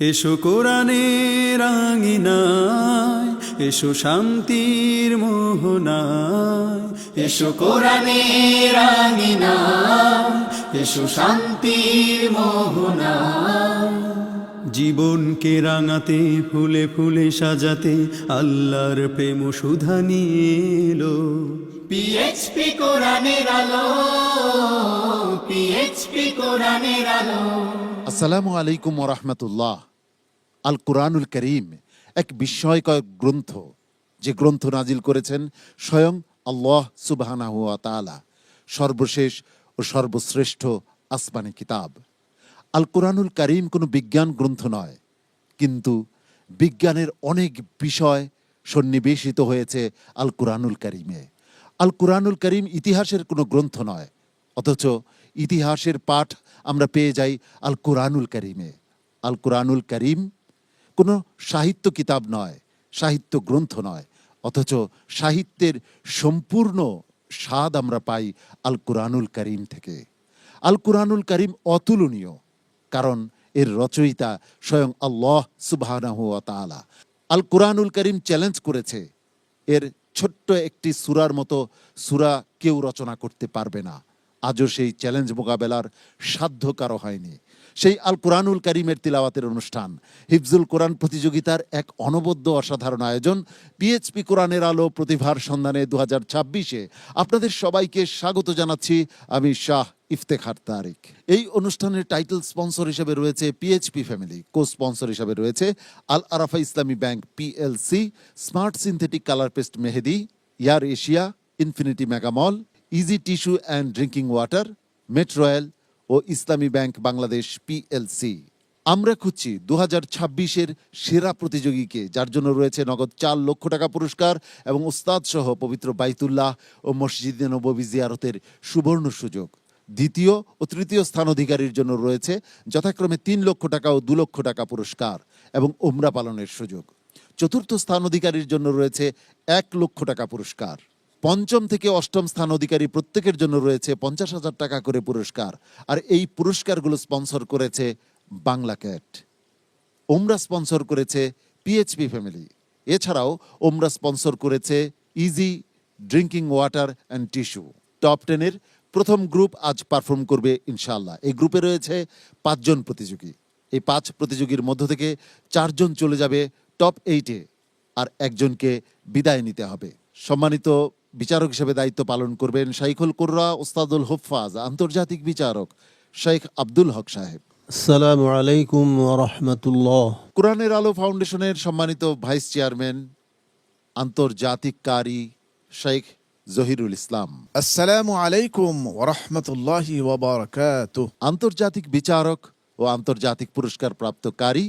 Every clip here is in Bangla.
এসো কোরআনের আঙিনায়, এসো শান্তির মোহনায়। এসো কোরআনের আঙিনায়, এসো শান্তির মোহনায়। জীবনকে রাঙাতে, ফুলে ফুলে সাজাতে, আল্লাহর প্রেম সুধা নিয়ে এলো পিএইচপি কোরআনের আলো, পিএইচপি কোরআনের আলো। আসসালামু আলাইকুম ওরহমতুল্লাহ। আল কুরআনুল করিম এক বিস্ময়কর গ্রন্থ, যে গ্রন্থ নাজিল করেছেন স্বয়ং আল্লাহ সুবহানাহু ওয়া তাআলা, সর্বশেষ ও সর্বশ্রেষ্ঠ আসমানি কিতাব। আল কুরআনুল করিম কোনো বিজ্ঞান গ্রন্থ নয়, কিন্তু বিজ্ঞানের অনেক বিষয় সন্নিবেশিত হয়েছে আল কুরআনুল করিমে। আল কুরআনুল করিম ইতিহাসের কোনো গ্রন্থ নয়, অথচ ইতিহাসের পাঠ আমরা পেয়ে যাই আল কুরআনুল করিমে। আল কুরআনুল করিম কোনো সাহিত্য কিতাব নয়, সাহিত্য গ্রন্থ নয়, অথচ সাহিত্যের সম্পূর্ণ স্বাদ আমরা পাই আল কুরআনুল করিম থেকে। আল কুরআনুল করিম অতুলনীয়, কারণ এর রচয়িতা স্বয়ং আল্লাহ সুবহানাহু ওয়া তাআলা। আল কুরআনুল করিম চ্যালেঞ্জ করেছে, এর ছোট্ট একটি সূরার মতো সূরা কেউ রচনা করতে পারবে না। আজও সেই চ্যালেঞ্জ মোকাবেলার সাধ্য কারো হয়নি। সেই আল কুরআনুল করিমের তিলাওয়াতের অনুষ্ঠান হিফজুল কোরআন প্রতিযোগিতার এক অনবদ্য অসাধারণ আয়োজন পিএইচপি কোরআনের আলো প্রতিভার সন্ধানে 2026-এ আপনাদের সবাইকে স্বাগত জানাচ্ছি। আমি শাহ ইফতেখার তারিক। এই অনুষ্ঠানের টাইটেল স্পন্সর হিসেবে রয়েছে পিএইচপি ফ্যামিলি, কো স্পন্সর হিসেবে রয়েছে Al Arafah Islami bank PLC, smart synthetic colour paste Mehedi, ইয়ার এশিয়া, infinity megamall, easy tissue and drinking water, মেট্রোয়েল ও ইসলামী ব্যাংক বাংলাদেশ পিএলসি। আমরা খুঁজছি 2026-এর সেরা প্রতিযোগীকে, যার জন্য রয়েছে নগদ 4 লক্ষ টাকা পুরস্কার এবং উস্তাদ সহ পবিত্র বাইতুল্লাহ ও মসজিদে নববী জিয়ারতের সুবর্ণ সুযোগ। দ্বিতীয় ও তৃতীয় স্থান অধিকারীর জন্য রয়েছে যথাক্রমে 3 লক্ষ টাকা ও 2 লক্ষ টাকা পুরস্কার এবং উমরা পালনের সুযোগ। চতুর্থ স্থান অধিকারীর জন্য রয়েছে 1 লক্ষ টাকা পুরস্কার। পঞ্চম থেকে অষ্টম স্থান অধিকারী প্রত্যেকের জন্য রয়েছে 50,000 টাকা করে পুরস্কার। আর এই পুরস্কারগুলো স্পন্সর করেছে বাংলা ক্যাট। ওমরা স্পন্সর করেছে পিএইচপি ফ্যামিলি। এছাড়াও ওমরা স্পন্সর করেছে easy drinking water and tissue. Top 10-এর প্রথম গ্রুপ আজ পারফর্ম করবে ইনশাআল্লাহ। এই গ্রুপে রয়েছে 5 জন প্রতিযোগী। এই 5 প্রতিযোগীর মধ্য থেকে 4 জন চলে যাবে টপ 8-এ, আর একজনকে বিদায় নিতে হবে। সম্মানিত বিচারক হিসেবে দায়িত্ব পালন করবেন শাইখুল কুররা ওস্তাদুল হুফাজ, আন্তর্জাতিক বিচারক শেখ আব্দুল হক সাহেব। আসসালামু আলাইকুম ওয়া রাহমাতুল্লাহ। কোরআনের আলো ফাউন্ডেশনের সম্মানিত ভাইস চেয়ারম্যান, আন্তর্জাতিক কারি শেখ জহিরুল ইসলাম। আসসালামু আলাইকুম ওয়া রাহমাতুল্লাহি ওয়া বারাকাতুহু। আন্তর্জাতিক বিচারক ও আন্তর্জাতিক পুরস্কার প্রাপ্ত কারি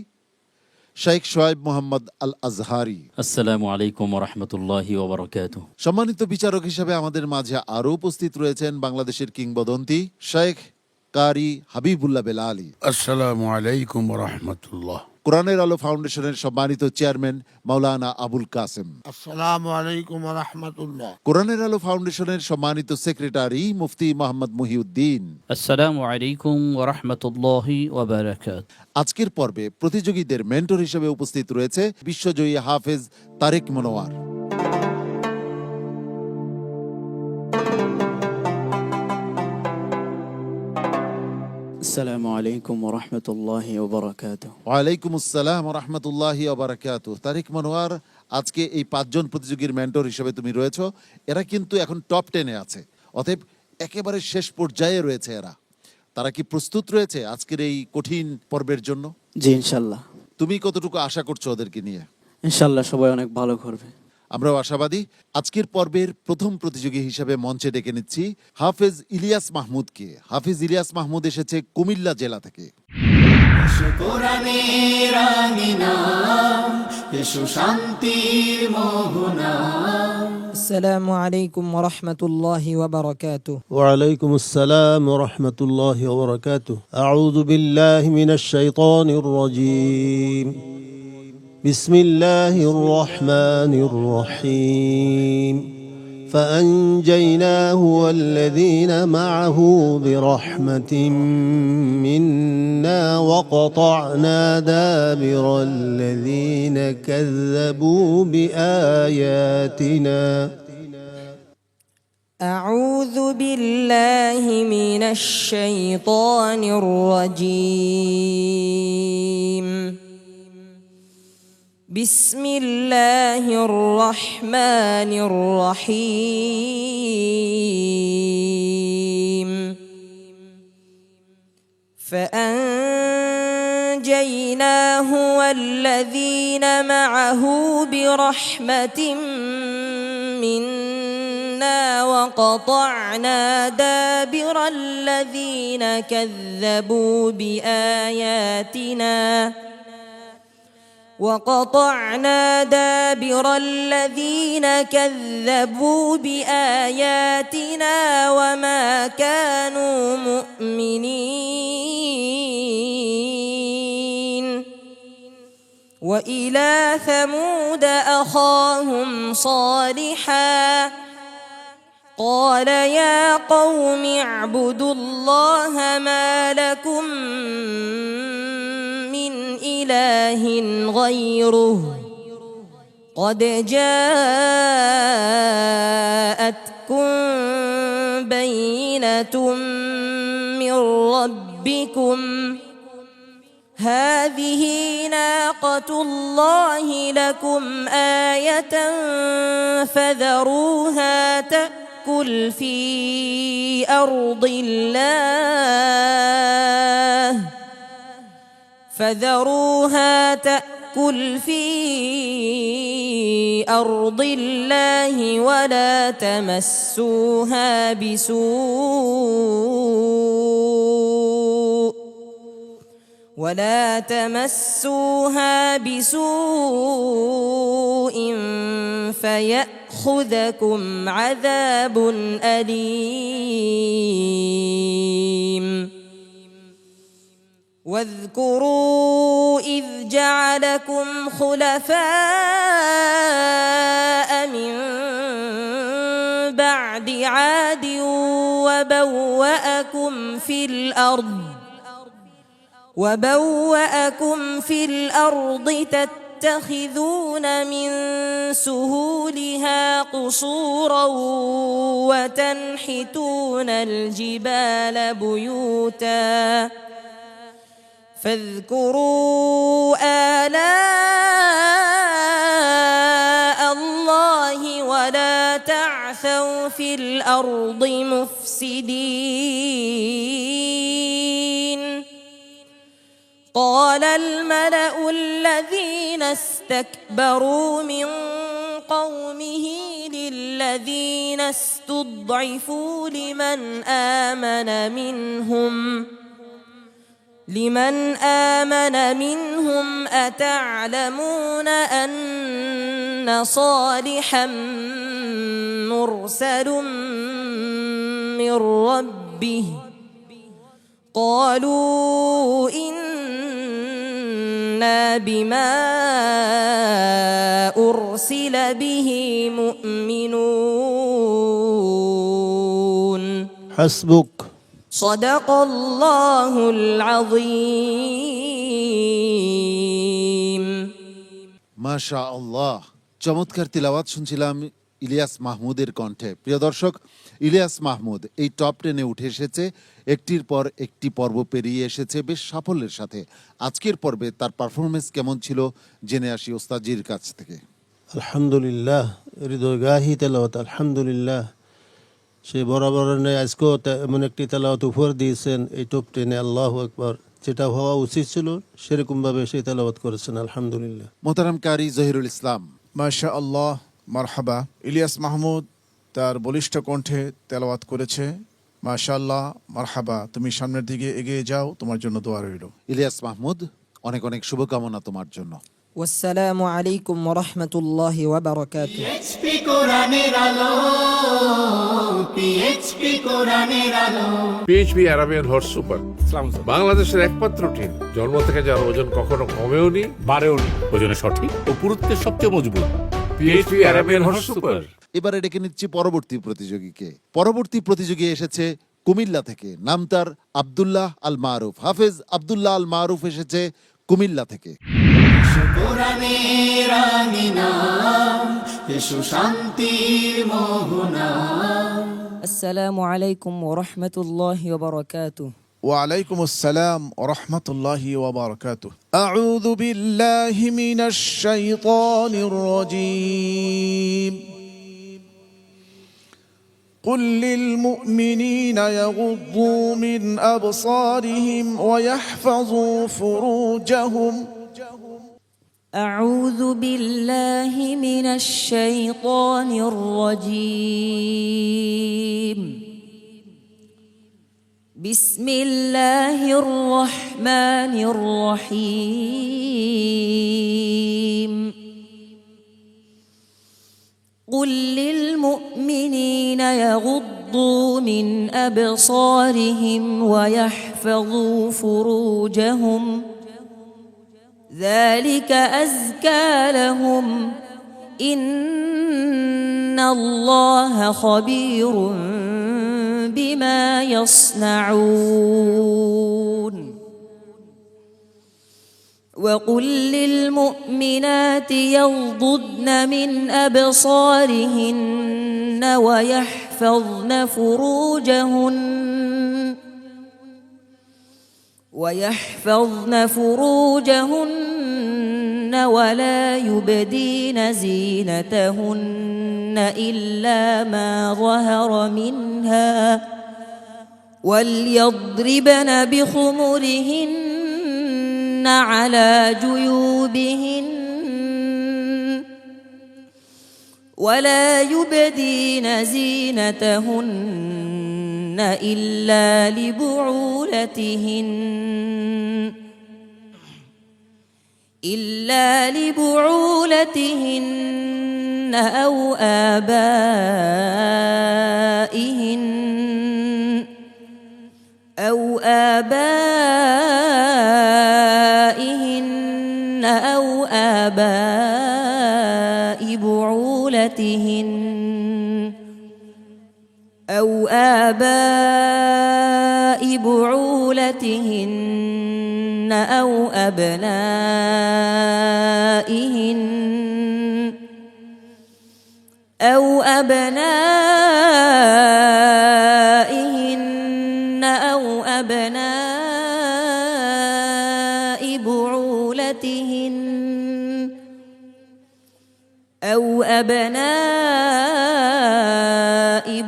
শেখ শোয়েব মোহাম্মদ আল আজহারি। আসসালামু আলাইকুম ওয়া রাহমাতুল্লাহি ওয়া বারাকাতুহু। সম্মানিত বিচারক হিসেবে আমাদের মাঝে আরও উপস্থিত রয়েছেন বাংলাদেশের কিংবদন্তি শেখ কারি হাবিবুল্লাহ বেলালি। আসসালামু আলাইকুম ওয়া রাহমাতুল্লাহ। কোরআনের আলো ফাউন্ডেশনের সম্মানিত চেয়ারম্যান মাওলানা আবুল কাসেম। আসসালামু আলাইকুম ওয়া রাহমাতুল্লাহ। কোরআনের আলো ফাউন্ডেশনের সম্মানিত সেক্রেটারি মুফতি মোহাম্মদ মুহিউদ্দিন। আসসালামু আলাইকুম ওয়া রাহমাতুল্লাহি ওয়া বারাকাতুহু। আজকের পর্বে প্রতিযোগীদের মেন্টর হিসেবে উপস্থিত রয়েছে বিশ্বজয়ী হাফেজ তারেক মনোয়ার। আসসালামু আলাইকুম ওয়া রাহমাতুল্লাহি ওয়া বারাকাতুহু। ওয়ালাইকুম আসসালাম ওয়া রাহমাতুল্লাহি ওয়া বারাকাতুহু। তারেক মনোয়ার, আজকে এই 5 জন প্রতিযোগীর মেন্টর হিসেবে তুমি রয়েছো। এরা কিন্তু এখন টপ 10-এ আছে, অতএব একেবারে শেষ পর্যায়ে রয়েছে এরা। তারা কি প্রস্তুত রয়েছে আজকের এই কঠিন পর্বের জন্য? জি ইনশাআল্লাহ। তুমি কতটুকু আশা করছো ওদেরকে নিয়ে? ইনশাআল্লাহ সবাই অনেক ভালো করবে। আমরাও আশাবাদী। আজকের পর্বের প্রথম প্রতিযোগী হিসেবে মঞ্চে ডেকে নিচ্ছি হাফেজ ইলিয়াস মাহমুদকে। হাফেজ ইলিয়াস মাহমুদ এসেছে কুমিল্লা জেলা থেকে। এসো কোরআনের আঙিনায়, এসো শান্তির মোহনায়। আসসালামু আলাইকুম ওয়া রাহমাতুল্লাহি ওয়া বারাকাতুহু। ওয়া আলাইকুম আসসালাম ওয়া রাহমাতুল্লাহি ওয়া বারাকাতুহু। আউযু বিল্লাহি মিনাশ শাইতানির রাজীম। বিসমিল্লাহির রহমানির রহিম। فأنجيناه والذين معه برحمة منا وقطعنا دابر الذين كذبوا بآياتنا أعوذ بالله من الشيطان الرجيم بسم الله الرحمن الرحيم فأنجيناه والذين معه برحمة منا وقطعنا دابر الذين كذبوا بآياتنا وما كانوا مؤمنين وإلى ثمود أخاهم صالحا قال يا قوم اعبدوا الله ما لكم من إله غيره قد جاءتكم بينة من ربكم هذه ناقة الله لكم آية فذروها تأكل في أرض الله ولا تمسوها بسوء فيأخذكم عذاب أليم واذكروا إذ جعلكم خلفاء من بعد عاد وبوأكم في الأرض تتخذون من سهولها قصورا وتنحتون الجبال بيوتا فاذكروا آلاء الله ولا تعثوا في الأرض مفسدين قال الملأ الذين استكبروا من قومه للذين استضعفوا لمن آمن منهم أتعلمون أن صالحا مرسل من ربه قالوا إنا بما أرسل به مؤمنون حسبك صدق الله العظيم মাশা আল্লাহ, চমৎকার তিলাওয়াত শুনছিলাম ইলিয়াস মাহমুদের কণ্ঠে। প্রিয় দর্শক, ইলিয়াস মাহমুদ এই টপ 10-এ উঠে এসেছে, একটির পর একটি পর্ব পেরিয়ে এসেছে বেশ সাফল্যের সাথে। আজকের পর্বে তার পারফরমেন্স কেমন ছিল জেনে আসি ওস্তাদজির কাছ থেকে। আলহামদুলিল্লাহ, হৃদয়গাহী তেলাওয়াত, আলহামদুলিল্লাহ। সে বরাবর নেই, আজকেও এমন একটি তেলাওয়াত উপহার দিয়েছেন এই টপ 10-এ। আল্লাহু আকবার, যেটা হওয়া উচিত ছিল সেরকমভাবে সেই তেলাওয়াত করেছেন, আলহামদুলিল্লাহ। মোহতারাম কারি জহিরুল ইসলাম। মাশা আল্লাহ, মারহাবা। ইলিয়াস মাহমুদ তার বলিষ্ঠ কণ্ঠে তেলাওয়াত করেছে। মাশাআল্লাহ, মারহাবা। তুমি সামনের দিকে এগিয়ে যাও, তোমার জন্য দোয়া রইল। ইলিয়াস মাহমুদ, অনেক অনেক শুভকামনা তোমার জন্য। والسلام عليكم ورحمة الله وبركاته পিএইচপি কোরআনের আলো, পিএইচপি কোরআনের আলো। পিএইচপি আরাবিয়ান হর্স সুপার বাংলাদেশের একমাত্র টিম, জন্ম থেকে যার ওজন কখনো কমেওনি বাড়েওনি, ওজনে সঠিক ও পুরুত্বের সবচেয়ে মজবুত। PHP Arabian horse super. এবারে ডেকে নিচ্ছি পরবর্তী প্রতিযোগীকে। পরবর্তী প্রতিযোগী এসেছে কুমিল্লা থেকে, নাম তার আব্দুল্লাহ আল মারুফ। হাফেজ আব্দুল্লাহ আল মারুফ এসেছে কুমিল্লা থেকে। কোরআনের আঙিনা এসো শান্তির মোহনা আসসালামু আলাইকুম ওয়া রাহমাতুল্লাহি ওয়া বারাকাতুহু وعليكم السلام ورحمة الله وبركاته. أعوذ بالله من الشيطان الرجيم. قل للمؤمنين يغضوا من أبصارهم ويحفظوا فروجهم. أعوذ بالله من الشيطان الرجيم بسم الله الرحمن الرحيم قل للمؤمنين يغضوا من أبصارهم ويحفظوا فروجهم ذلك أزكى لهم إن الله خبير بما يصنعون وقل للمؤمنات يغضضن من أبصارهن ويحفظن فروجهن ولا يبدين زينتهن إلا ما ظهر منها وليضربن بخمرهن على جيوبهن ولا يبدين زينتهن إلا لبعولتهن أو آبائهن أو آباء بعولتهن أو أبنائهن أو أبناء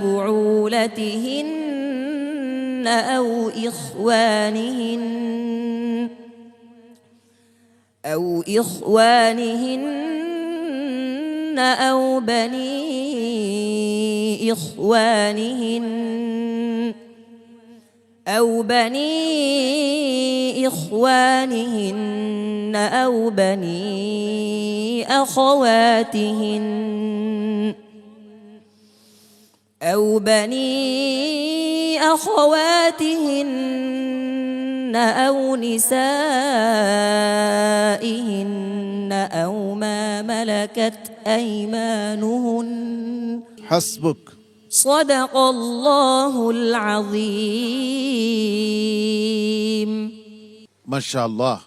بعولتهن أو إخوانهن أو بني إخوانهن أو بني أخواتهن أو نسائهن أو ما ملكت أيمانهن حسبك. صدق الله العظيم মাশাআল্লাহ,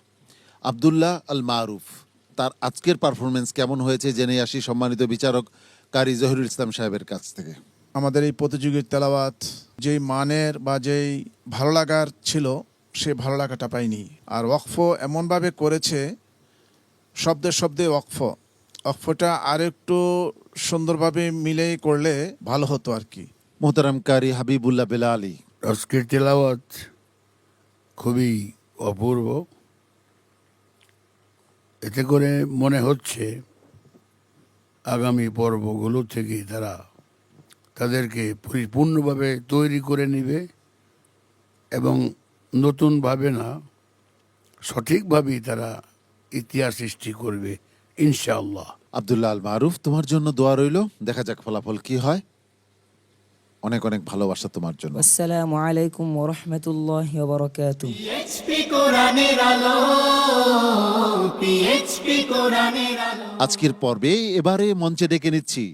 আব্দুল্লাহ আল মারুফ তার আজকের পারফরমেন্স কেমন হয়েছে জেনে আসি সম্মানিত বিচারক কারি জহিরুল ইসলাম সাহেবের কাছ থেকে। আমাদের এই প্রতিযোগীর তেলাওয়াত যেই মানের বা যেই ভালো লাগার ছিল সে ভালো লাগাটা পাইনি। আর ওয়াকফ এমনভাবে করেছে, শব্দে শব্দে ওয়াকফটা আর একটু সুন্দরভাবে মিলে করলে ভালো হতো আর কি। মোহতারাম কারি হাবিবুল্লাহ বেলালী, আজকের তেলাওয়াত খুবই অপূর্ব। এতে করে মনে হচ্ছে আগামী পর্বগুলো থেকে তারা তাদেরকে পরিপূর্ণভাবে তৈরি করে নেবে এবং নতুনভাবে না, সঠিকভাবেই তারা ইতিহাস সৃষ্টি করবে ইনশাআল্লাহ। আব্দুল্লাহ আল মারুফ, তোমার জন্য দোয়া রইল, দেখা যাক ফলাফল কি হয়। অনেক অনেক ভালোবাসা তোমার জন্য। আসসালামু আলাইকুম ওয়া রাহমাতুল্লাহি ওয়া বারাকাতুহু। পিএইচপি কোরআনের আলো, পিএইচপি কোরআনের আলো। আজকের পর্বে এবারে মঞ্চে ডেকে নিচ্ছি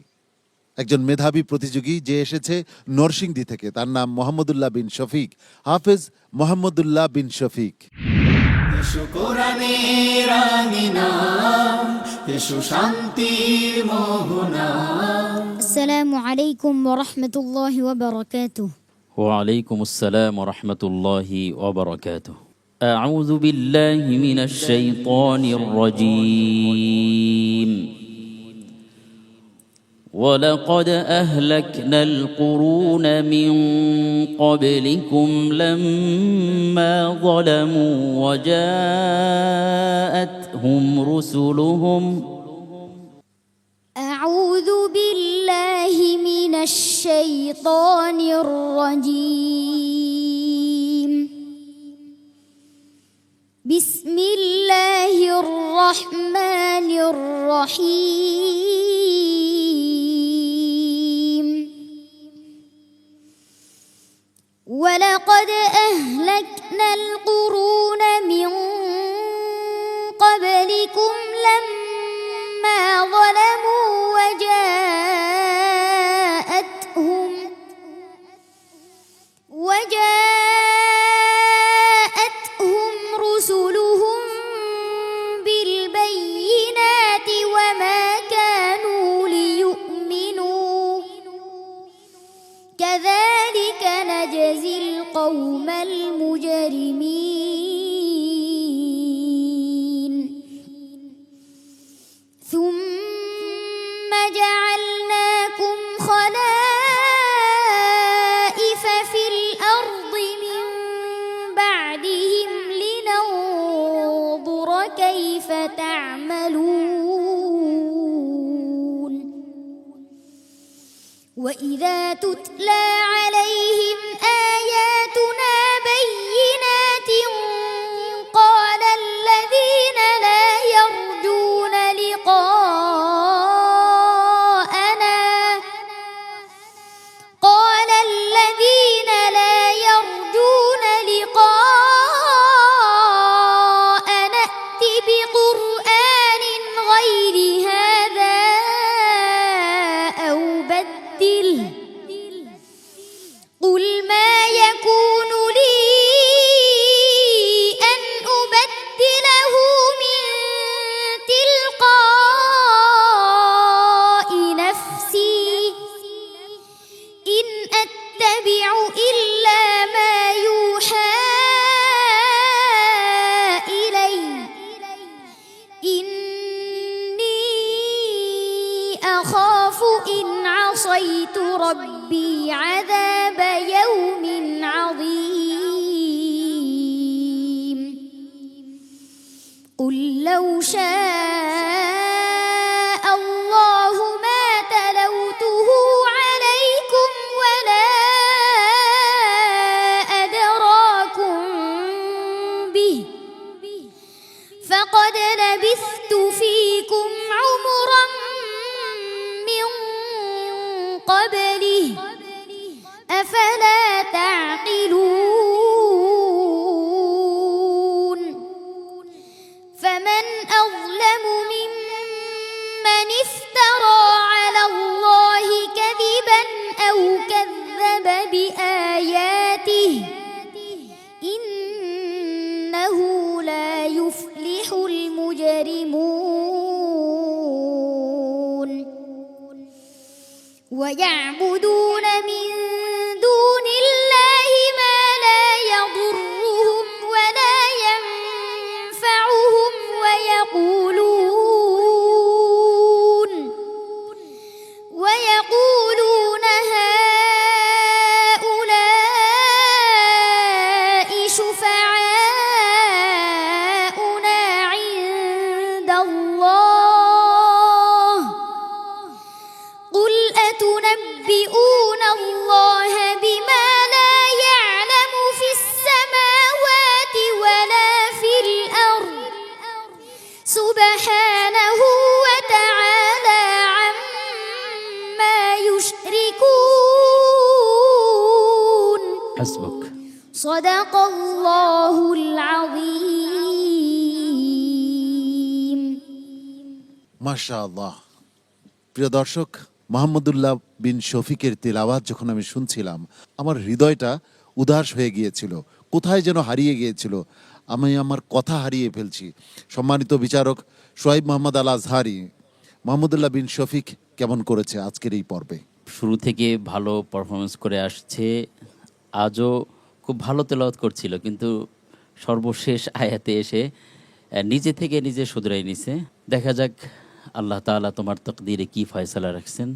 একজন মেধাবী প্রতিযোগী যে এসেছে নরসিংদী থেকে, তার নাম মোহাম্মদুল্লাহ বিন শফিক। হাফেজ মোহাম্মদুল্লাহ বিন শফিক। এসো কোরআনের আঙিনা, এসো শান্তির মোহনা। السلام عليكم ورحمة الله وبركاته. وعليكم السلام ورحمة الله وبركاته. أعوذ بالله من الشيطان الرجيم. ولقد أهلكنا القرون من قبلكم لما ظلموا وجاءتهم رسلهم. أعوذ بالله من الشيطان الرجيم. بسم الله الرحمن الرحيم. ولقد أهلكنا القرون من قبلكم لما ظلموا وجاءتهم رسلهم بالبينات وما كانوا ليؤمنوا كذلك نجزي القوم المجرمين. ثم جعلناكم خلائف في الأرض من بعدهم لننظر كيف تعملون. وإذا تتلى عليهم آياتنا بينات قال الذين لا يرجون لقاءنا ائت بقرآن غير هذا أو بدله قل ما يكون لي أن أبدله من تلقاء نفسي إن أتبع إلا ما يوحى إلي إني أخاف إن عصيت ربي عذاب يوم عظيم. قل لو شاء الله ما تلوته عليكم ولا أدراكم به فقد لبثت فيكم عمرا من قبله أفلا تعقلون. فمن أظلم ممن افترى على الله كذبا أو كذب بآياته إنه لا يفلح المجرمون. ويعبدون من دون الله ما لا يضرهم ولا ينفعهم ويقولون هؤلاء شفعاؤنا عند الله قل أتنبئون الله بما لا يعلم في السماوات ولا في الأرض سبحانه وتعالى عما يشركون. حسبك. صدق الله العظيم. মাশাআল্লাহ। প্রিয় দর্শক, মোহাম্মদুল্লাহ বিন শফিকের তেলাওয়াত যখন আমি শুনছিলাম, আমার হৃদয়টা উদাস হয়ে গিয়েছিল, কোথায় যেন হারিয়ে গিয়েছিল, আমি আমার কথা হারিয়ে ফেলছি। সম্মানিত বিচারক সোহাইব মোহাম্মদ আল আজহারি, মোহাম্মদুল্লাহ বিন শফিক কেমন করেছে আজকের এই পর্বে? শুরু থেকে ভালো পারফরমেন্স করে আসছে, আজও খুব ভালো তেলাওয়াত করছিল, কিন্তু সর্বশেষ আয়াতে এসে নিজে থেকে নিজে শুধরাই নিছে। দেখা যাক আল্লাহ তাআলা তোমার তাকদীরে কি ফয়সালা রাখছেন।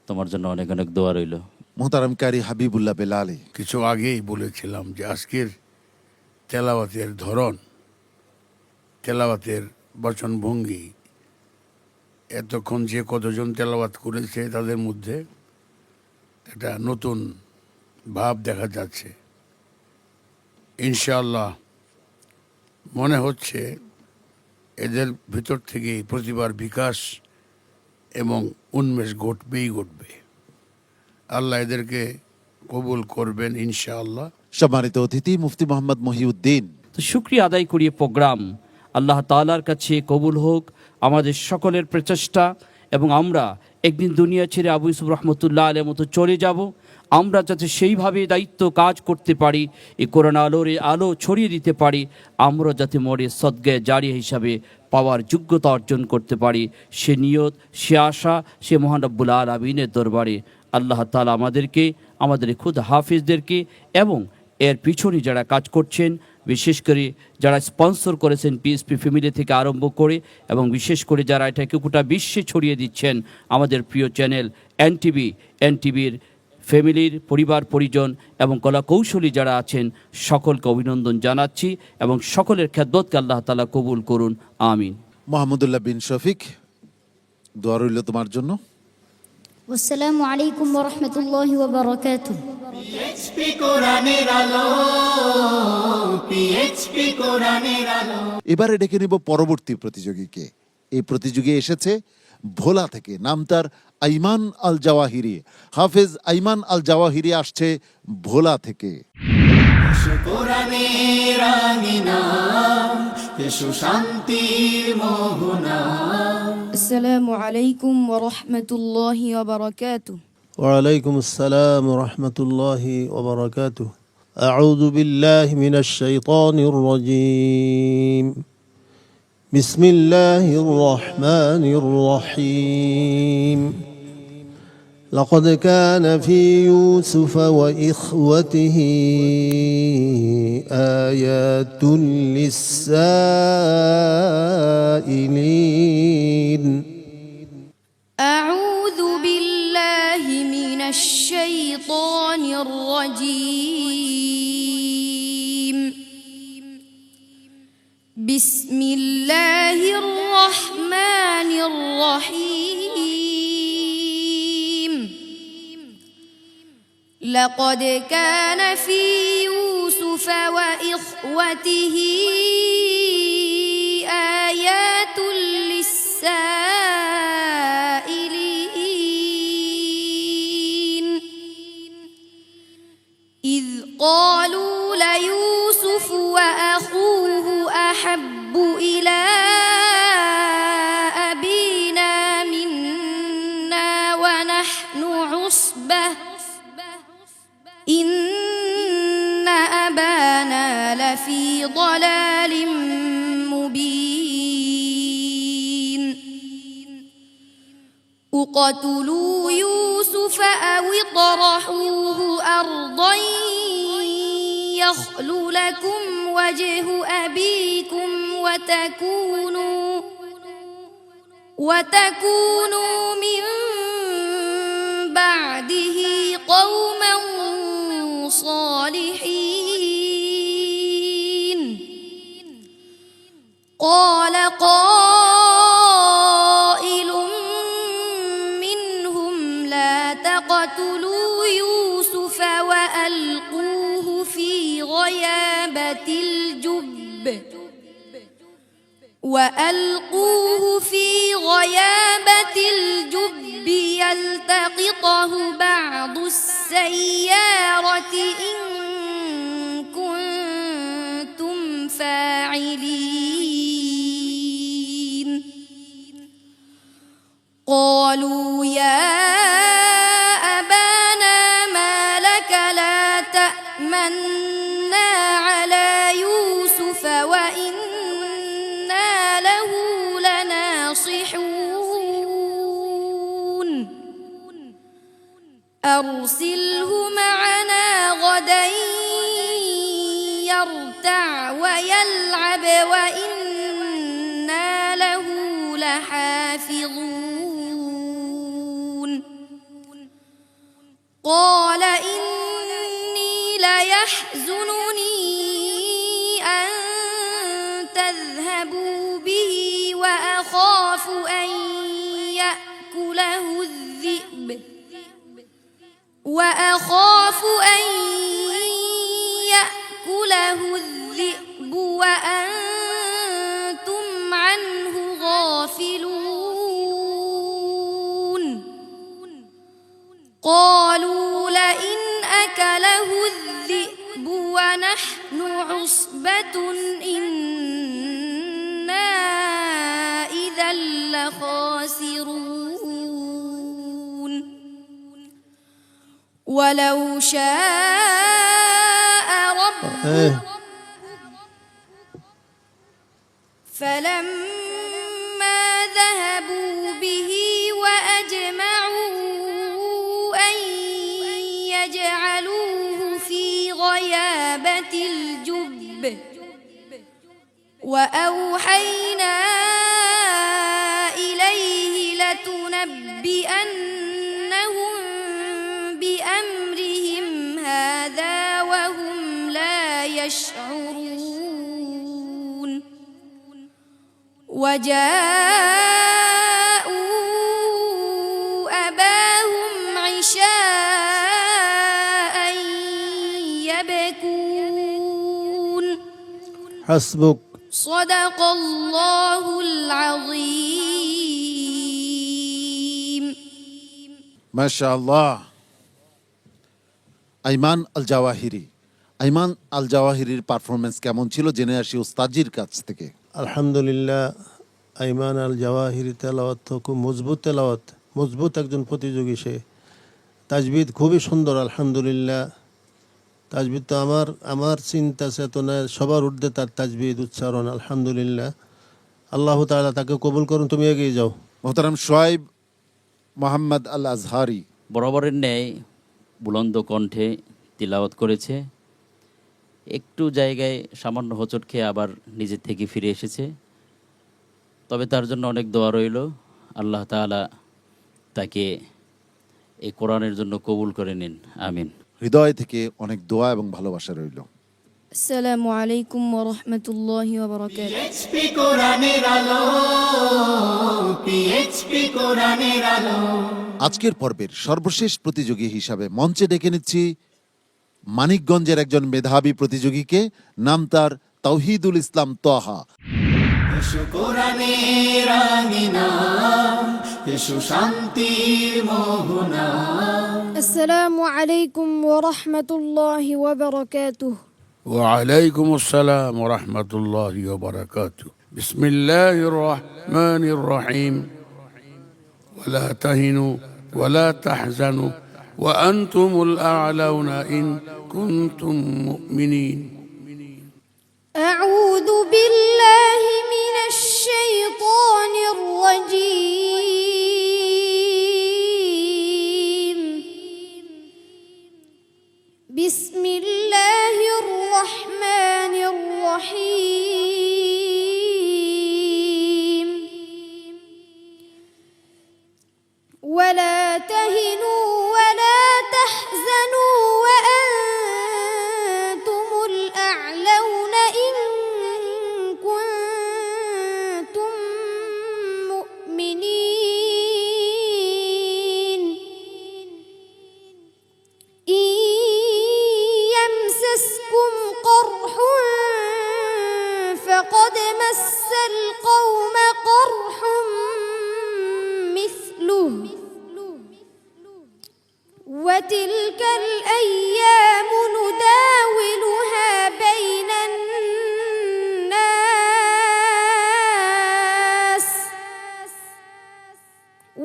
তোমার জন্য অনেক অনেক দোয়া রইল। মোহতারাম কারি হাবিবুল্লাহ বেলালি, কিছু আগেই বলেছিলাম যে আজকের তেলাওয়াতের ধরন, তেলাওয়াতের বচনভঙ্গি, এতক্ষণ যে কতজন তেলাওয়াত করেছে তাদের মধ্যে একটা নতুন ভাব দেখা যাচ্ছে। ইনশাআল্লাহ মনে হচ্ছে এদের ভিতর থেকে প্রতিভার বিকাশ এবং উন্মেষ ঘটবে। আল্লাহ এদেরকে কবুল করবেন ইনশাআল্লাহ। সম্মানিত অতিথি মুফতি মোহাম্মদ মহিউদ্দিন, তো শুকরিয়া আদায় করি প্রোগ্রাম আল্লাহ তাআলার কাছে কবুল হোক আমাদের সকলের প্রচেষ্টা, এবং আমরা একদিন দুনিয়া ছেড়ে আবু ইউসুফ রহমতুল্লাহ আলাইহির মতো চলে যাব। আমরা যাতে সেইভাবে দায়িত্ব কাজ করতে পারি, এই কোরআন আলোর আলো ছড়িয়ে দিতে পারি, আমরা যাতে মরে সদগায়ে জারি হিসাবে পাওয়ার যোগ্যতা অর্জন করতে পারি, সে নিয়ত, সে আশা, সে মহান রব্বুল আলামিনের দরবারে আল্লাহ তাআলা আমাদেরকে, আমাদের খুদ হাফিজদেরকে এবং এর পিছনে যারা কাজ করছেন, বিশেষ করে যারা স্পন্সর করেছেন পিএসপি ফ্যামিলি থেকে আরম্ভ করে, এবং বিশেষ করে যারা এটাকে গোটা বিশ্বে ছড়িয়ে দিচ্ছেন, আমাদের প্রিয় চ্যানেল এনটিভির ফ্যামিলির পরিবার পরিজন এবং কলাকৌশলী যারা আছেন, সকলকে অভিনন্দন জানাচ্ছি এবং সকলের খেদমতকে আল্লাহ তাআলা কবুল করুন, আমিন। মোহাম্মদুল্লাহ বিন শফিক, দোয়া রইল তোমার জন্য। আসসালামু আলাইকুম ওয়া রাহমাতুল্লাহি ওয়া বারাকাতুহু। পিএইচপি কোরআনের আলো, পিএইচপি কোরআনের আলো। এবারে ডেকে নেব পরবর্তী প্রতিযোগীকে। এই প্রতিযোগী এসেছে ভোলা থেকে, নাম তার আইমান আল জাওয়াহিরি। হাফেজ আইমান আল জাওয়াহিরি আসছে ভোলা থেকে। এসো কোরআনের আঙিনা, এসো শান্তির মোহনা। আসসালামু আলাইকুম ওয়া রাহমাতুল্লাহি ওয়া বারাকাতুহু। وعليكم السلام ورحمة الله وبركاته. أعوذ بالله من الشيطان الرجيم. بسم الله الرحمن الرحيم. لقد كان في يوسف وإخوته آيات للسائلين. أعوذ بالله من الشيطان الرجيم. بسم الله الرحمن الرحيم. لقد كان في يوسف وإخوته آيات للسائلين. إذ قالوا ليوسف وأخوه أحب إلى أبينا منا ونحن عصبة إن أبانا لفي ضلال مبين. اقتلوا يوسف أو اطرحوه أرضا يخل لكم وجه أبيكم وتكونوا من بعده قوما صالحين. قال قائل منهم لا تقتلوا يوسف وألقوه في غيابة الجب يلتقطه بعض السيارة إن كنتم فاعلين. قالوا يا ناصحون أرسله معنا غدا يرتع ويلعب وإنا له لحافظون قال إني ليحزنني أن تذهبوا به وأخاف أن يأكله الذئب وأنتم عنه غافلون قالوا لئن أكله الذئب ونحن عصبة إنا إذا لخاسرون ولو شاء ربك فلما ذهبوا به وأجمعوا أن يجعلوه في غيابة الجب وأوحينا إليه لتنبئنهم بأمرهم هذا وهم لا يشعرون وجاءوا أباهم عشاء يبكون حسبك صدق الله العظيم মাশাআল্লাহ। আইমান আল জাওয়াহিরি, আইমান আল জাওয়াহিরির পারফরমেন্স কেমন ছিল জেনে আসি উস্তাদজির কাছ থেকে। আলহামদুলিল্লাহ, আইমান আল জাওয়াহিরি তেলাওয়াত তো খুব মজবুত তেলাওয়াত, মজবুত একজন প্রতিযোগী সে। তাজবিদ খুবই সুন্দর আলহামদুলিল্লাহ। তাজবিদ তো আমার চিন্তা চেতনায় সবার ঊর্ধ্বে তার তাজবিদ উচ্চারণ আলহামদুলিল্লাহ। আল্লাহ তাআলা তাকে কবুল করুন। তুমি এগিয়ে যাও। মোহতারাম শোয়েব মোহাম্মদ আল আজহারি বরাবরের ন্যায় বুলন্দ কণ্ঠে তিলাওয়াত করেছে। একটু জায়গায় সামান্য হোঁচট খেয়ে আবার নিজের থেকে ফিরে এসেছে, তবে তার জন্য অনেক দোয়া রইল। আল্লাহ তাআলা তাকে এই কোরআনের জন্য কবুল করে নিন, আমিন। হৃদয় থেকে অনেক দোয়া এবং ভালোবাসা রইল। السلام عليكم ورحمة الله وبركاته পিএইচপি কোরআনের আলো, পিএইচপি কোরআনের আলো। আজকের পর্বের সর্বশেষ প্রতিযোগী হিসাবে মঞ্চে ডেকে নিচ্ছি মানিকগঞ্জের একজন মেধাবী প্রতিযোগীকে। নাম তার তাওহিদুল ইসলাম তহা। এসো কোরআনের আঙিনা, এসো শান্তির মোহনা। السلام عليكم ورحمة الله وبركاته وعليكم السلام ورحمة الله وبركاته. بسم الله الرحمن الرحيم. ولا تهنوا ولا تحزنوا وأنتم الأعلون إن كنتم مؤمنين. أعوذ بالله من الشيطان الرجيم بسم الله الرحمن الرحيم ولا تهنوا ولا تحزنوا وأنتم الأعلون إن كنتم مؤمنين إن يمسسكم قرح فقد مس القوم قرح مثله وتلك الأيام نداولها بين الناس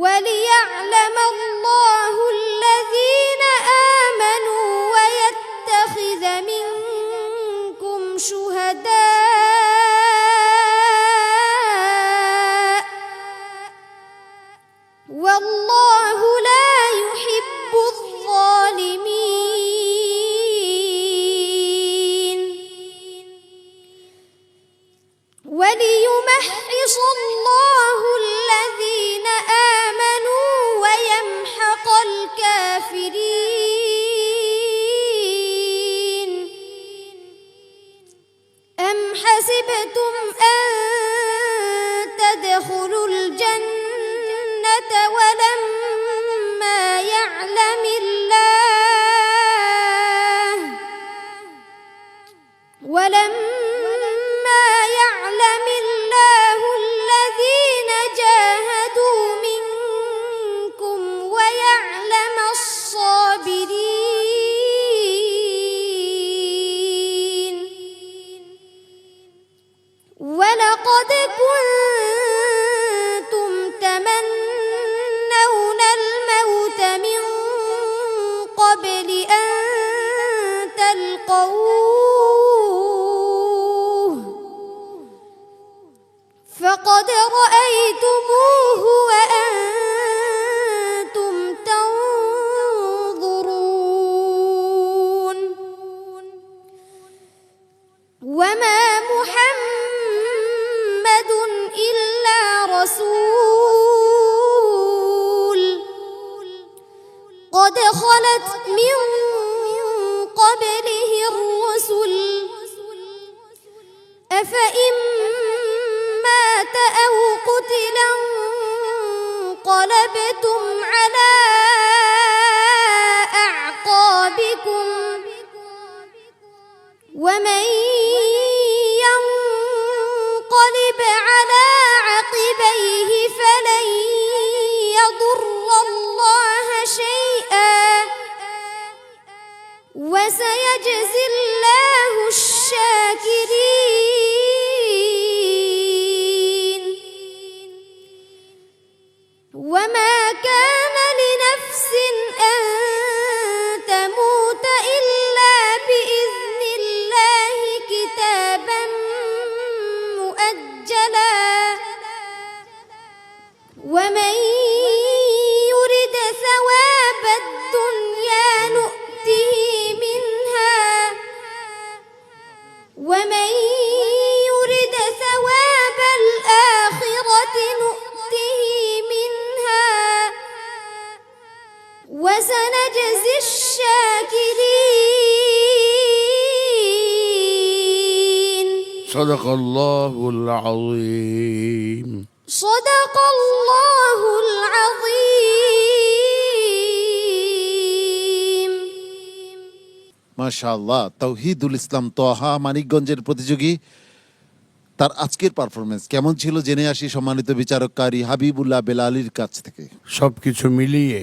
وليعلم الله الذين آمنوا ويتخذ منكم شهداء الله الذين آمنوا ويمحق الكافرين أم حسبتم أن تدخلوا الجنة ولما يعلم الله الذين جاهدوا منكم ويعلم الصابرين ولقد كنتم تمنون الموت من قبل أن تلقوه فقد رأيتموه وأنتم تنظرون وما محمد إلا رسول قد خلت من قبله الرسل أفإن مات أو قتلا انقلبتم على أعقابكم ومن ينقلب على عقبيه فلن يضر الله شيئا وسيجزي الله الشاكرين وما كان لنفس أن تموت إلا بإذن الله كتابا مؤجلا ومن يرد ثواب الدنيا نؤته منها ومن يرد ثواب الآخرة نؤته منها وسنجزي الشاكرين صدق الله العظيم صدق الله العظيم মাশাআল্লাহ, তৌহিদুল ইসলাম তোহা মানিকগঞ্জের প্রতিযোগী, তার আজকের পারফরমেন্স কেমন ছিল জেনে আসি সম্মানিত বিচারক কারি হাবিবুল্লাহ বেলালির কাছ থেকে। সব কিছু মিলিয়ে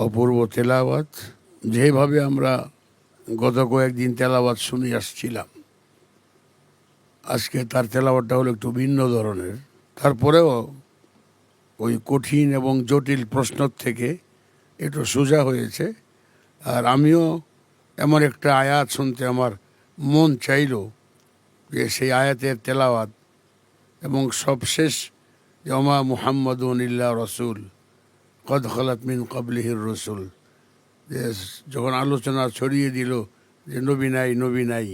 অপূর্ব তেলাওয়াত, যেভাবে আমরা গত কয়েকদিন তেলাওয়াত শুনে আসছিলাম, আজকে তার তেলাওয়াতটা হলো একটু ভিন্ন ধরনের। তারপরেও ওই কঠিন এবং জটিল প্রশ্ন থেকে একটু সোজা হয়েছে। আর আমিও এমন একটা আয়াত শুনতে আমার মন চাইল যে সেই আয়াতের তেলাওয়াত, এবং সবশেষ যে ওমা মুহাম্মাদুন ইল্লা রসুল কদ খালাত মিন ক্বাবলিহির রসুল, যে যখন আলোচনা ছড়িয়ে দিল যে নবী নাই নবী নাই,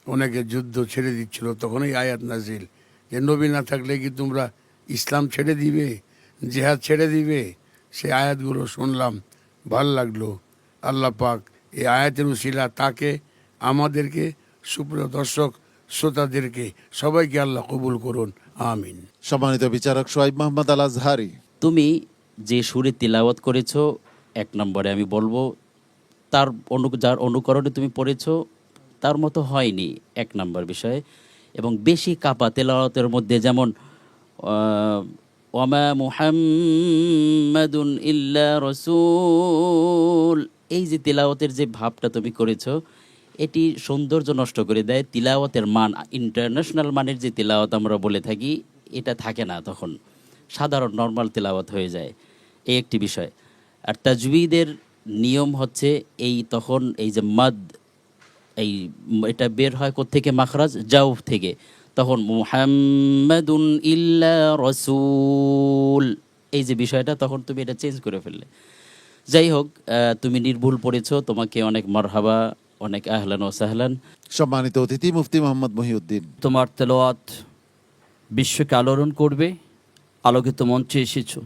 অনেকে যুদ্ধ ছেড়ে দিচ্ছিল, তখন এই আয়াত নাজিল যে নবী না থাকলে কি তোমরা ইসলাম ছেড়ে দিবে, জিহাদ ছেড়ে দিবে। সেই আয়াতগুলো শুনলাম, ভাল লাগলো। আল্লাহ পাক এই আয়াতের উসিলা তাকে, আমাদেরকে, সুপ্রিয় দর্শক শ্রোতাদেরকে সবাইকে আল্লাহ কবুল করুন, আমিন। সম্মানিত বিচারক সোহাইব মোহাম্মদ আল আজহারি, তুমি যে সুরে তিলাওয়াত করেছো, এক নম্বরে আমি বলবো তার যার অনুকরণে তুমি পড়েছো তার মতো হয়নি, এক নম্বর বিষয়। এবং বেশি কাপা তেলাওয়াতের মধ্যে যেমন ওয়ামা মুহাম্মাদুন ইল্লা রসুল, এই যে তিলাওয়াতের যে ভাবটা তুমি করেছো, এটি সৌন্দর্য নষ্ট করে দেয়। তিলাওয়াতের মান, ইন্টারন্যাশনাল মানের যে তিলাওয়াত আমরা বলে থাকি, এটা থাকে না, তখন সাধারণ নর্মাল তিলাওয়াত হয়ে যায়, এই একটি বিষয়। আর তাজউইদের নিয়ম হচ্ছে এই তখন এই যে মাদ, এটা বের হয় কোত্থেকে, মাখরাজ জাউফ থেকে, তখন মুহাম্মাদুন ইল্লা রসুল, এই যে বিষয়টা, তখন তুমি এটা চেঞ্জ করে ফেললে। যাই হোক, তুমি নির্ভুল পড়েছো, তোমাকে অনেক মারহাবা, অনেক আহলান ও সাহলান। সম্মানিত অতিথি মুফতি মোহাম্মদ মহিউদ্দিন, তোমার তেলাওয়াত বিশ্বকে আলোড়ন করবে। আলোকিত মঞ্চে এসেছো,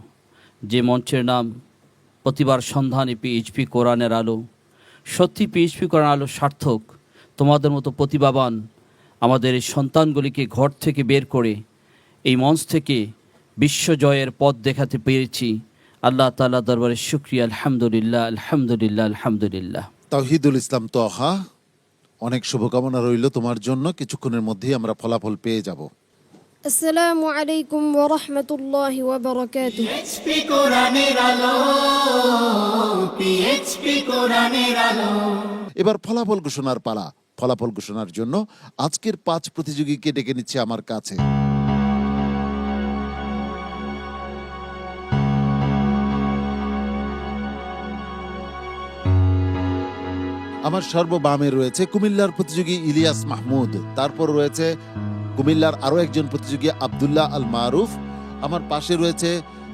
যে মঞ্চের নাম প্রতিবার সন্ধানে পিএইচপি কোরআনের আলো। সত্যি পিএইচপি কোরআন আলো সার্থক। তোমাদের মতো প্রতিভাবান আমাদের এই সন্তানগুলিকে ঘর থেকে বের করে এই মঞ্চ থেকে বিশ্বজয়ের পথ দেখাতে পেরেছি। আল্লাহ তাআলা দরবারে শুকরিয়া। আলহামদুলিল্লাহ, আলহামদুলিল্লাহ, আলহামদুলিল্লাহ। তাওহিদুল ইসলাম তোহা, অনেক শুভকামনা রইল তোমার জন্য। কিছুক্ষণের মধ্যেই আমরা ফলাফল পেয়ে যাব। আসসালামু আলাইকুম ওয়া রাহমাতুল্লাহি ওয়া বারাকাতুহু। পিএইচপি কোরআনের আলো, পিএইচপি কোরআনের আলো। এবার ফলাফল ঘোষণার পালা। ফলাফল ঘোষণার জন্য আজকের 5 প্রতিযোগীকে ডেকে নিচ্ছে আমার কাছে। আমার সর্ববামে রয়েছে কুমিল্লার প্রতিযোগী ইলিয়াস মাহমুদ, তারপর রয়েছে কুমিল্লার আরো একজন প্রতিযোগী আব্দুল্লাহ আল মারুফ, আমার পাশে রয়েছে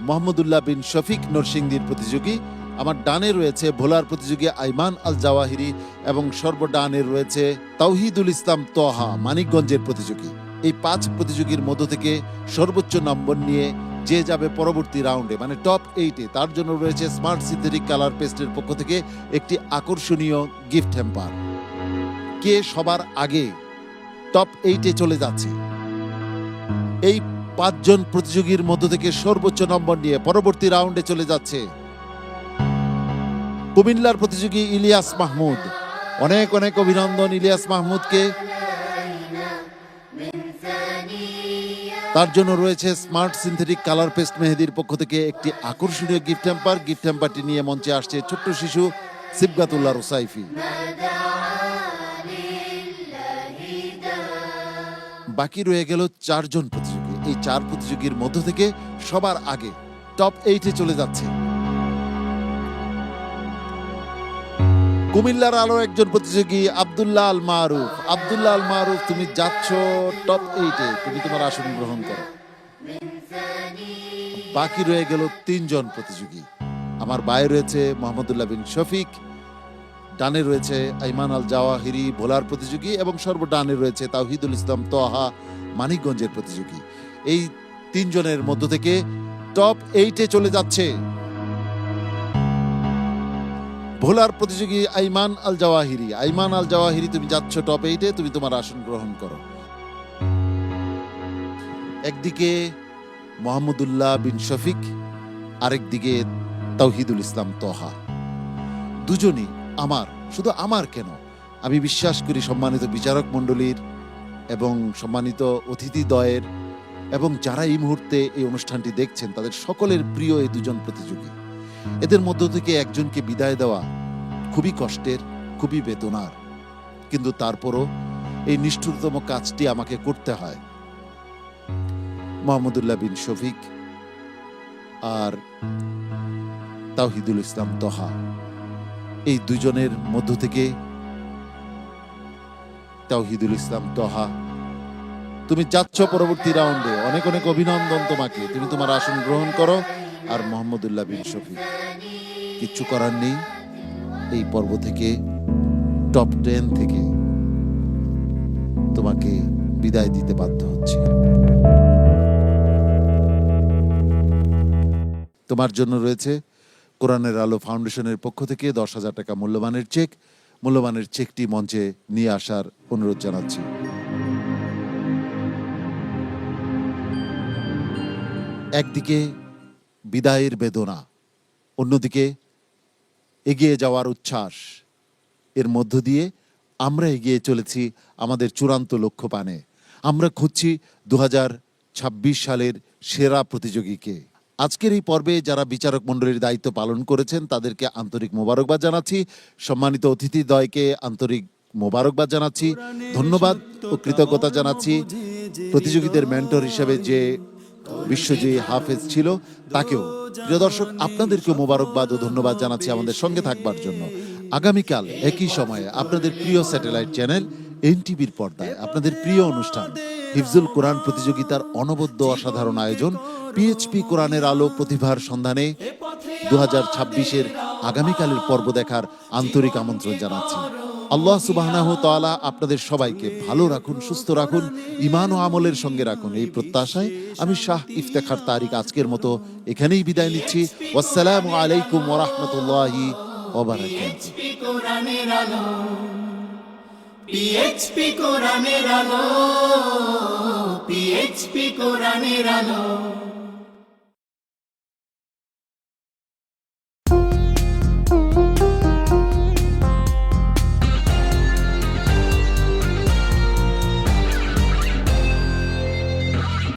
মোহাম্মদুল্লাহ বিন শফিক নরসিংদীর প্রতিযোগী, আমার ডানে রয়েছে ভোলার প্রতিযোগী আইমান আল জাওয়াহিরি এবং সর্বডানে রয়েছে তাওহিদুল ইসলাম তোহা মানিকগঞ্জের প্রতিযোগী। এই 5 প্রতিযোগীর মধ্য থেকে সর্বোচ্চ নম্বর নিয়ে যে যাবে পরবর্তী রাউন্ডে, মানে টপ 8-এ, তার জন্য রয়েছে স্মার্ট সিনথেটিক কালার পেস্টের পক্ষ থেকে একটি আকর্ষণীয় গিফট হ্যাম্পার। কে সবার আগে টপ 8-এ চলে যাচ্ছে? এই 5 জন প্রতিযোগীর মধ্য থেকে সর্বোচ্চ নম্বর নিয়ে পরবর্তী রাউন্ডে চলে যাচ্ছে কুমিল্লার প্রতিযোগী ইলিয়াস মাহমুদ। অনেক অনেক অভিনন্দন ইলিয়াস মাহমুদকে। তার জন্য রয়েছে স্মার্ট সিনথেটিক কালার পেস্ট মেহেদির পক্ষ থেকে একটি আকর্ষণীয় গিফট হ্যাম্পার। গিফট হ্যাম্পারটি নিয়ে মঞ্চে আসছে ছোট্ট শিশু সিবগাতুল্লাহ রুসাইফি। বাকি রয়ে গেল 4 জন প্রতিযোগী। এই 4 প্রতিযোগীর মধ্য থেকে সবার আগে টপ 8-এ চলে যাচ্ছে কুমিল্লার আরো একজন প্রতিযোগী আব্দুল্লাহ আল মারুফ। আব্দুল্লাহ আল মারুফ, তুমি যাচ্ছ টপ 8-এ, তুমি তোমার আসন গ্রহণ করো। বাকি রয়ে গেল 3 জন প্রতিযোগী। আমার বায়ে রয়েছে মোহাম্মদুল্লাহ বিন শফিক, ডানে রয়েছে আইমান আল জাওয়াহিরি ভোলার প্রতিযোগী এবং সর্বডানে রয়েছে তাওহিদুল ইসলাম তোহা মানিকগঞ্জের প্রতিযোগী। এই 3 জনের মধ্য থেকে টপ 8-এ চলে যাচ্ছে ভোলার প্রতিযোগী আইমান আল জাওয়াহিরি। আইমান আল জাওয়াহিরি, তুমি যাচ্ছ টপ 8-এ, তুমি তোমার আসন গ্রহণ করো। একদিকে মোহাম্মদুল্লাহ বিন শফিক, আরেকদিকে তাওহিদুল ইসলাম তোহা। দুজনই আমার, শুধু আমার কেন, আমি বিশ্বাস করি সম্মানিত বিচারক মণ্ডলীর এবং সম্মানিত অতিথিদ্বয়ের এবং যারা এই মুহূর্তে এই অনুষ্ঠানটি দেখছেন তাদের সকলের প্রিয় এই 2 জন প্রতিযোগী। এদের মধ্য থেকে একজনকে বিদায় দেওয়া খুবই কষ্টের, খুবই বেদনার, কিন্তু তারপরও এই নিষ্ঠুরতম কাজটি আমাকে করতে হয়। মোহাম্মদুল্লাহ বিন শফিক আর তাওহিদুল ইসলাম তোহা, এই 2 জনের মধ্য থেকে তাওহিদুল ইসলাম তোহা, তুমি যাচ্ছ পরবর্তী রাউন্ডে। অনেক অনেক অভিনন্দন তোমাকে, তুমি তোমার আসন গ্রহণ করো। আর মোহাম্মদুল্লাহ বিন শফিক, কিচ্ছু করার নেই, এই পর্ব থেকে টপ 10 থেকে তোমাকে বিদায় দিতে বাধ্য হচ্ছে। তোমার জন্য রয়েছে কোরআনের আলো ফাউন্ডেশনের পক্ষ থেকে 10,000 টাকা মূল্যবানের চেক। মূল্যবানের চেকটি মঞ্চে নিয়ে আসার অনুরোধ জানাচ্ছি। একদিকে বিদায়ের বেদনা, অন্যদিকে এগিয়ে যাওয়ার উচ্ছ্বাস। এর মধ্য দিয়ে আমরা এগিয়ে চলেছি আমাদের চূড়ান্ত লক্ষ্য পানে। আমরা খুঁজছি 2026 সালের সেরা প্রতিযোগীকে। আজকের এই পর্বে যারা বিচারক মণ্ডলীর দায়িত্ব পালন করেছেন তাদেরকে আন্তরিক মোবারকবাদ জানাচ্ছি। সম্মানিত অতিথিদ্বয়কে আন্তরিক মোবারকবাদ জানাচ্ছি, ধন্যবাদ ও কৃতজ্ঞতা জানাচ্ছি। প্রতিযোগীদের মেন্টর হিসেবে যে বিশ্বজয়ী হাফেজ ছিল তাকেও। প্রিয় দর্শক, আপনাদেরকেও মোবারকবাদ ও ধন্যবাদ জানাচ্ছি আমাদের সঙ্গে থাকবার জন্য। আগামীকাল একই সময়ে আপনাদের প্রিয় স্যাটেলাইট চ্যানেল এনটিভির পর্দায় আপনাদের প্রিয় অনুষ্ঠান হিফজুল কোরআন প্রতিযোগিতার অনবদ্য অসাধারণ আয়োজন পিএইচপি কোরআনের আলো প্রতিভার সন্ধানে 2026-এর আগামীকালের পর্ব দেখার আন্তরিক আমন্ত্রণ জানাচ্ছি। আল্লাহ সুবহানাহু ওয়া তাআলা আপনাদের সবাইকে ভালো রাখুন, সুস্থ রাখুন, ঈমান ও আমলের সঙ্গে রাখুন। এই প্রত্যাশায় আমি শাহ ইফতেখার তারিক আজকের মতো এখানেই বিদায় নিচ্ছি। ওয়াসসালামু আলাইকুম ওয়া রাহমাতুল্লাহি ওয়া বারাকাতুহু। কোরআনের আলো, পিএইচপি কোরআনের আলো, পিএইচপি কোরআনের আলো।